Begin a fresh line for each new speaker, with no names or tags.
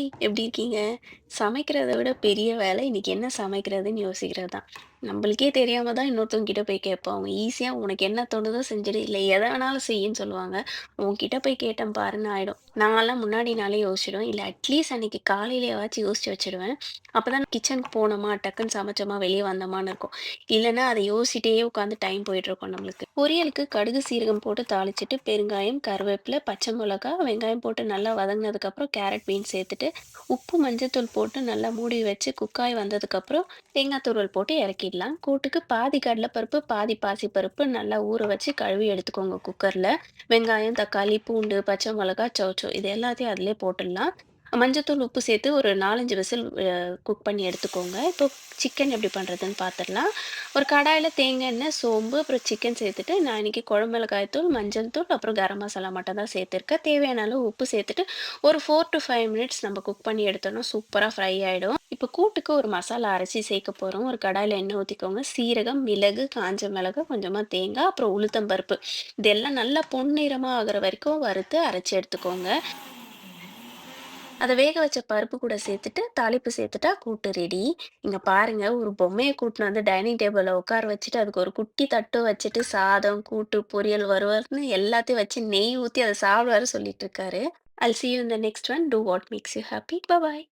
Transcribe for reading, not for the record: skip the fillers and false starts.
Hi, எப்படி இருக்கீங்க? சமைக்கிறத விட பெரிய வேலை இன்னைக்கு என்ன சமைக்கிறதுன்னு யோசிக்கிறது தான். நம்மளுக்கே தெரியாம தான் இன்னொருத்தவங்க கிட்ட போய் கேட்போம். அவங்க ஈஸியா உனக்கு என்ன தோணுதோ செஞ்சுடு, இல்ல எத வேணாலும் செய்யின்னு சொல்லுவாங்க. உன்கிட்ட போய் கேட்டேன் பாருன்னு ஆயிடும். நான்லாம் முன்னாடி நாளே யோசிச்சுடுவேன். இல்ல அட்லீஸ்ட் அன்னைக்கு காலையிலயாச்சும் யோசிச்சு வச்சுடுவேன். அப்பதான் கிச்சனுக்கு போனோமா, டக்குன்னு சமைச்சோமா, வெளிய வந்தோமான்னு இருக்கும். இல்லன்னா அத யோசிச்சிட்டே உட்காந்து டைம் போயிட்டுருக்கும் நம்மளுக்கு. பொரியலுக்கு கடுகு, சீரகம் போட்டு தாளிச்சுட்டு, பெருங்காயம், கருவேப்பில, பச்சை மிளகா, வெங்காயம் போட்டு நல்லா வதங்குனதுக்கப்புறம் கேரட், பீன்ஸ் சேர்த்துட்டு, உப்பு, மஞ்சத்தூள் போட்டு நல்லா மூடி வச்சு குக்காய் வந்ததுக்கப்புறம் தேங்காய் துருவல் போட்டு இறக்கிடலாம். கூட்டுக்கு பாதி கடலைப்பருப்பு, பாதி பாசிப்பருப்பு நல்லா ஊற வச்சு கழுவி எடுத்துக்கோங்க குக்கர்ல. வெங்காயம், தக்காளி, பூண்டு, பச்சை மிளகா, சௌசௌ இது எல்லாத்தையும் அதிலயே போட்டுடலாம். மஞ்சத்தூள், உப்பு சேர்த்து ஒரு 4, 5 விசில் குக் பண்ணி எடுத்துக்கோங்க. இப்போ சிக்கன் எப்படி பண்ணுறதுன்னு பார்த்துடலாம். ஒரு கடாயில தேங்காய் எண்ணெய், சோம்பு, அப்புறம் சிக்கன் சேர்த்துட்டு, நான் இன்னைக்கு குழம்பு மிளகாய் தூள், மஞ்சள் தூள், அப்புறம் கரம் மசாலா மட்டும் தான் சேர்த்துருக்கேன். தேவையான அளவு உப்பு சேர்த்துட்டு, ஒரு 4 to 5 மினிட்ஸ் நம்ம குக் பண்ணி எடுத்தோம்னா சூப்பரா ஃப்ரை ஆயிடும். இப்போ கூட்டுக்கு ஒரு மசாலா அரைச்சு சேர்க்க போறோம். ஒரு கடாயில எண்ணெய் ஊத்திக்கோங்க. சீரகம், மிளகு, காஞ்ச மிளகு, கொஞ்சமா தேங்காய், அப்புறம் உளுத்தம் பருப்பு. இதெல்லாம் நல்லா பொன்னிறமா ஆகுற வரைக்கும் வறுத்து அரைச்சு எடுத்துக்கோங்க. அத வேக வச்ச பருப்பு கூட சேர்த்துட்டு, தாளிப்பு சேர்த்துட்டா கூட்டு ரெடி. இங்க பாருங்க ஒரு பொம்மைய கூட்டின்னு வந்து டைனிங் டேபிள்ல உட்கார வச்சுட்டு, அதுக்கு ஒரு குட்டி தட்டு வச்சுட்டு, சாதம், கூட்டு, பொரியல், வறுவல்னு எல்லாத்தையும் வச்சு நெய் ஊத்தி அத சாப்பிடுவாரு சொல்லிட்டு இருக்காரு. I'll see you in the next one. Do what makes you happy. Bye bye.